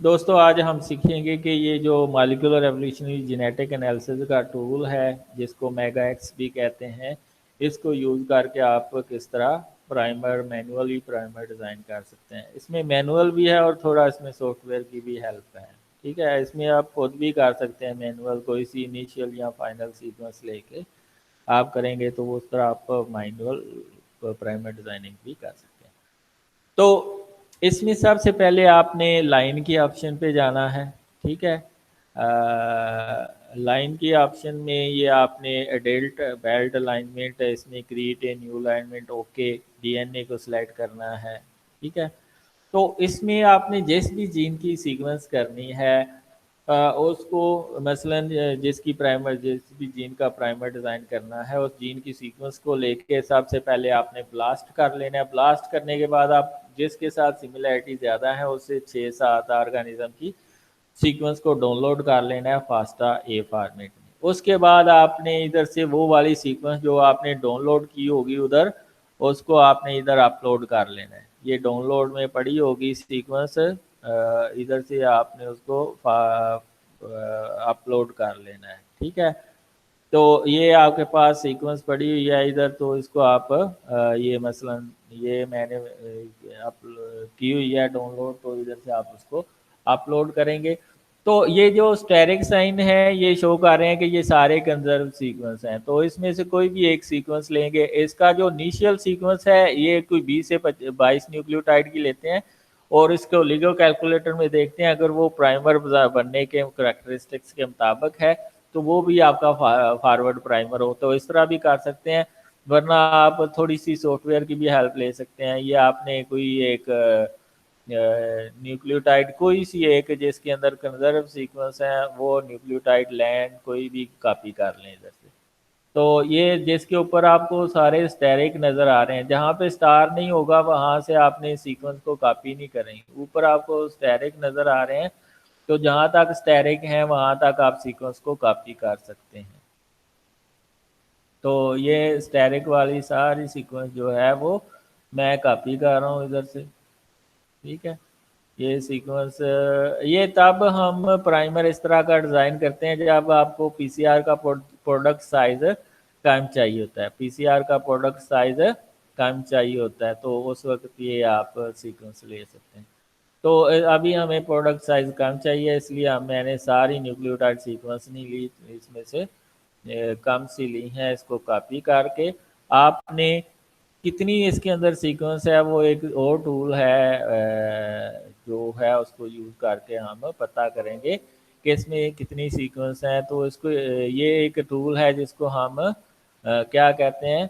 दोस्तों आज हम सीखेंगे कि ये जो मॉलिक्यूलर एवोल्यूशनरी जेनेटिक एनालिसिस का टूल है जिसको मेगा एक्स भी कहते हैं, इसको यूज़ करके आप किस तरह प्राइमर मैनुअली प्राइमर डिज़ाइन कर सकते हैं। इसमें मैनुअल भी है और थोड़ा इसमें सॉफ्टवेयर की भी हेल्प है। ठीक है, इसमें आप खुद भी कर सकते हैं मैनुअल, कोई सी इनिशियल या फाइनल सीक्वेंस लेके आप करेंगे तो उस तरह आप मैनुअल प्राइमर डिज़ाइनिंग भी कर सकते हैं। तो इसमें सबसे पहले आपने लाइन की ऑप्शन पे जाना है। ठीक है, लाइन की ऑप्शन में ये आपने एडल्ट बेल्ट अलाइनमेंट, इसमें create a new alignment okay DNA को सिलेक्ट करना है। ठीक है, तो इसमें आपने जिस भी जीन की सीक्वेंस करनी है उसको मसलन जिस भी जीन का प्राइमर डिज़ाइन करना है उस जीन की सीक्वेंस को लेके सबसे पहले आपने ब्लास्ट कर लेना है। ब्लास्ट करने के बाद आप जिसके साथ सिमिलैरिटी ज़्यादा है उससे 6-7 ऑर्गेनिज्म की सीक्वेंस को डाउनलोड कर लेना है फास्टा ए फॉर्मेट में। उसके बाद आपने इधर से वो वाली सीक्वेंस जो आपने डाउनलोड की होगी उधर, उसको आपने इधर अपलोड कर लेना है। ये डाउनलोड में पड़ी होगी सीक्वेंस, इधर से आपने उसको अपलोड कर लेना है। ठीक है, तो ये आपके पास सीक्वेंस पड़ी हुई है इधर, तो इसको आप ये मसलन ये मैंने अप की हुई है डाउनलोड, तो इधर से आप उसको अपलोड करेंगे। तो ये जो स्टेरिक साइन है ये शो कर रहे हैं कि ये सारे कंजर्व सीक्वेंस हैं, तो इसमें से कोई भी एक सीक्वेंस लेंगे। इसका जो इनिशियल सीक्वेंस है ये कोई 20 से 22 न्यूक्लियोटाइड की लेते हैं और इसको लिगो कैलकुलेटर में देखते हैं, अगर वो प्राइमर बनने के करेक्टरिस्टिक्स के मुताबिक है तो वो भी आपका फॉरवर्ड प्राइमर हो, तो इस तरह भी कर सकते हैं। वरना आप थोड़ी सी सॉफ्टवेयर की भी हेल्प ले सकते हैं। ये आपने कोई एक न्यूक्लियोटाइड कोई सी एक जिसके अंदर कंजर्व सीक्वेंस है वो न्यूक्लियोटाइड लैंड कोई भी कॉपी कर लें इधर से। तो ये जिसके ऊपर आपको सारे स्टेरिक नज़र आ रहे हैं, जहाँ पे स्टार नहीं होगा वहाँ से आपने सीक्वेंस को कॉपी नहीं करेंगे। ऊपर आपको स्टेरिक नज़र आ रहे हैं, तो जहाँ तक स्टेरिक हैं वहाँ तक आप सीक्वेंस को कॉपी कर सकते हैं। तो ये स्टेरिक वाली सारी सीक्वेंस जो है वो मैं कॉपी कर रहा हूँ इधर से। ठीक है, ये सीक्वेंस ये तब हम प्राइमर इस तरह का डिज़ाइन करते हैं जब आपको पीसीआर का प्रोडक्ट साइज़ कम चाहिए होता है। पीसीआर का प्रोडक्ट साइज़ कम चाहिए होता है, तो उस वक्त ये आप सीक्वेंस ले सकते हैं। तो अभी हमें प्रोडक्ट साइज़ कम चाहिए, इसलिए मैंने सारी न्यूक्लियोटाइड सीक्वेंस नहीं ली, इसमें से कम सी ली हैं। इसको कॉपी करके आपने कितनी इसके अंदर सीक्वेंस है वो एक और टूल है जो है उसको यूज़ करके हम पता करेंगे कि इसमें कितनी सीक्वेंस है। तो इसको ये एक टूल है जिसको हम क्या कहते हैं,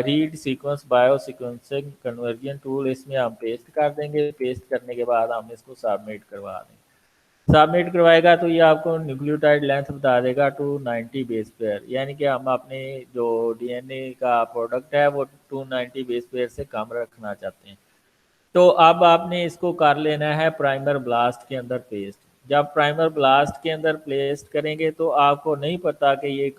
read sequence bio sequencing conversion tool. इसमें हम पेस्ट कर देंगे, पेस्ट करने के बाद हम इसको सबमिट करवा देंगे। सबमिट करवाएगा तो ये आपको न्यूक्लियोटाइड लेंथ बता देगा 290 बेस पेयर, यानी कि हम अपने जो डीएनए का प्रोडक्ट है वो 290 बेस पेयर से कम रखना चाहते हैं। तो अब आपने इसको कर लेना है प्राइमर ब्लास्ट के अंदर पेस्ट। जब प्राइमर ब्लास्ट के अंदर पेस्ट करेंगे तो आपको नहीं पता कि ये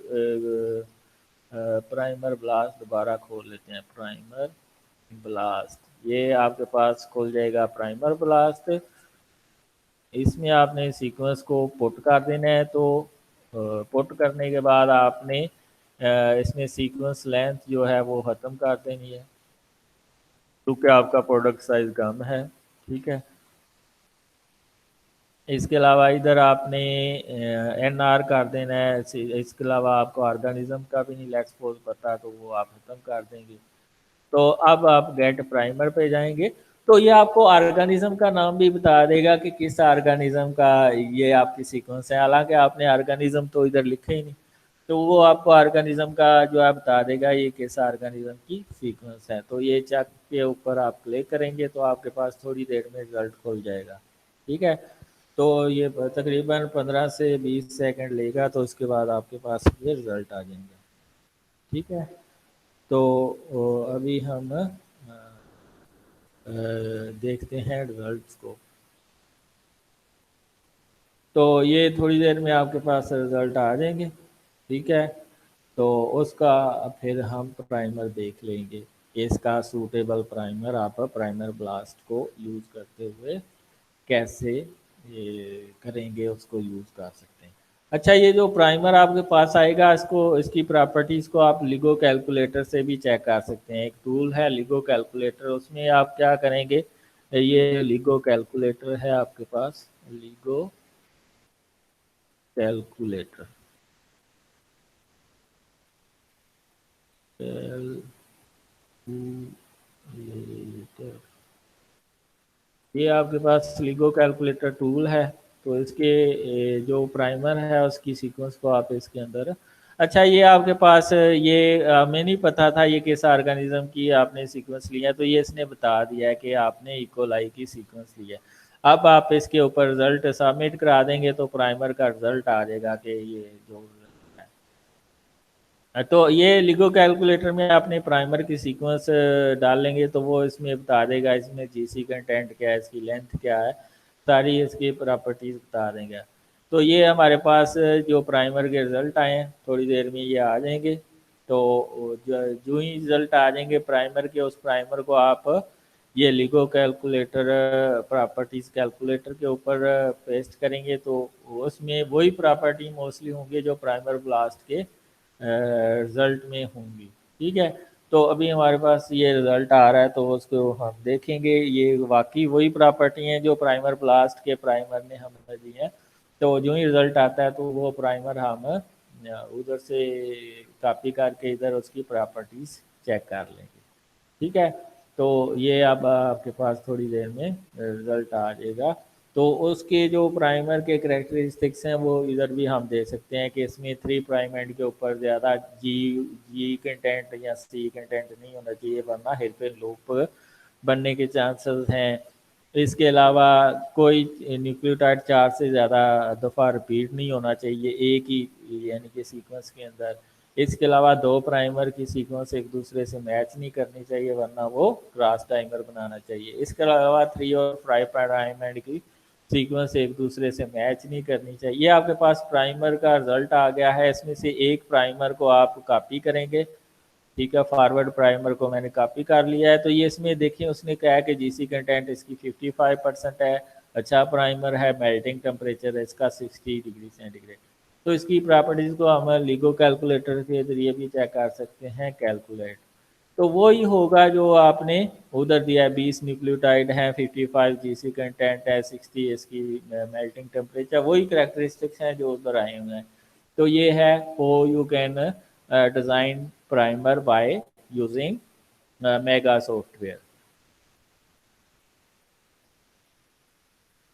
प्राइमर ब्लास्ट दोबारा खोल लेते हैं। प्राइमर ब्लास्ट ये आपके पास खुल जाएगा प्राइमर ब्लास्ट। इसमें आपने सीक्वेंस को पुट कर देना है। तो पुट करने के बाद आपने इसमें सीक्वेंस लेंथ जो है वो ख़त्म कर देनी है, क्योंकि आपका प्रोडक्ट साइज़ कम है। ठीक है, इसके अलावा इधर आपने एनआर कर देना है। इसके अलावा आपको ऑर्गेनिज्म का भी नहीं लेट्स सपोज पता, तो वो आप ख़त्म कर देंगे। तो अब आप गेट प्राइमर पे जाएंगे तो ये आपको ऑर्गेनिज्म का नाम भी बता देगा कि किस ऑर्गेनिज्म का ये आपकी सीक्वेंस है। हालांकि आपने ऑर्गेनिज्म तो इधर लिखे ही नहीं, तो वो आपको ऑर्गेनिज्म का जो है बता देगा ये किस ऑर्गेनिज्म की सीक्वेंस है। तो ये चेक के ऊपर आप क्लिक करेंगे तो आपके पास थोड़ी देर में रिजल्ट खुल जाएगा। ठीक है, तो ये तकरीबन 15 से 20 सेकंड लेगा, तो उसके बाद आपके पास ये रिजल्ट आ जाएंगे। ठीक है, तो अभी हम देखते हैं रिजल्ट्स को। तो ये थोड़ी देर में आपके पास रिजल्ट आ जाएंगे। ठीक है, तो उसका फिर हम प्राइमर देख लेंगे। इसका सूटेबल प्राइमर आप प्राइमर ब्लास्ट को यूज़ करते हुए कैसे ये करेंगे, उसको यूज़ कर सकते हैं। अच्छा, ये जो प्राइमर आपके पास आएगा, इसको इसकी प्रॉपर्टीज़ को आप लिगो कैलकुलेटर से भी चेक कर सकते हैं। एक टूल है लिगो कैलकुलेटर, उसमें आप क्या करेंगे, ये लिगो कैलकुलेटर है आपके पास, लिगो कैलकुलेटर, कैलकुलेटर, ये आपके पास लिगो कैलकुलेटर टूल है। तो इसके जो प्राइमर है उसकी सीक्वेंस को आप इसके अंदर, अच्छा ये आपके पास ये हमें नहीं पता था ये किस ऑर्गेनिज्म की आपने सीक्वेंस लिया, तो ये इसने बता दिया है कि आपने इकोलाई की सीक्वेंस ली है। अब आप इसके ऊपर रिजल्ट सबमिट करा देंगे तो प्राइमर का रिजल्ट आ जाएगा कि ये जो है। तो ये लिगो कैलकुलेटर में आपने प्राइमर की सीक्वेंस डाल लेंगे तो वो इसमें बता देगा इसमें जीसी कंटेंट क्या है, इसकी लेंथ क्या है, सारी इसकी प्रॉपर्टीज बता देंगे। तो ये हमारे पास जो प्राइमर के रिजल्ट आए हैं, थोड़ी देर में ये आ जाएंगे। तो जो ही रिजल्ट आ जाएंगे प्राइमर के, उस प्राइमर को आप ये लिगो कैलकुलेटर प्रॉपर्टीज कैलकुलेटर के ऊपर पेस्ट करेंगे तो उसमें वही प्रॉपर्टी मोस्टली होंगे जो प्राइमर ब्लास्ट के रिजल्ट में होंगी। ठीक है, तो अभी हमारे पास ये रिजल्ट आ रहा है तो उसको हम देखेंगे, ये वाकई वही प्रॉपर्टी हैं जो प्राइमर ब्लास्ट के प्राइमर ने हमें दी है। तो जो ही रिजल्ट आता है तो वो प्राइमर हम उधर से कॉपी करके इधर उसकी प्रॉपर्टीज चेक कर लेंगे। ठीक है, तो ये अब आपके पास थोड़ी देर में रिजल्ट आ जाएगा। तो उसके जो प्राइमर के करेक्टरिस्टिक्स हैं वो इधर भी हम दे सकते हैं कि इसमें 3 प्राइम एंड के ऊपर ज़्यादा जी जी कंटेंट या सी कंटेंट नहीं होना चाहिए, वरना हेरफेर लूप बनने के चांसेस हैं। इसके अलावा कोई न्यूक्लियोटाइड 4 से ज़्यादा दफ़ा रिपीट नहीं होना चाहिए एक ही यानी कि सीक्वेंस के अंदर। इसके अलावा 2 प्राइमर की सीक्वेंस एक दूसरे से मैच नहीं करनी चाहिए, वरना वो क्रॉस टाइमर बनाना चाहिए। इसके अलावा 3 और 5 प्राइमर की सीक्वेंस एक दूसरे से मैच नहीं करनी चाहिए। ये आपके पास प्राइमर का रिजल्ट आ गया है, इसमें से एक प्राइमर को आप कॉपी करेंगे। ठीक है, फॉरवर्ड प्राइमर को मैंने कॉपी कर लिया है। तो ये इसमें देखिए उसने कहा है कि जीसी कंटेंट इसकी 55% है, अच्छा प्राइमर है, मेल्टिंग टेम्परेचर है इसका 60 डिग्री सेंटीग्रेड। तो इसकी प्रॉपर्टीज़ को हम लिगो कैलकुलेटर के जरिए भी चेक कर सकते हैं, कैलकुलेट। तो वो ही होगा जो आपने उधर दिया है, 20 न्यूक्लियोटाइड है, 55 जीसी कंटेंट है, 60 इसकी मेल्टिंग टेम्परेचर, वही करेक्टरिस्टिक्स हैं जो उधर आए हुए हैं। तो ये है हो you can design primer by using mega software.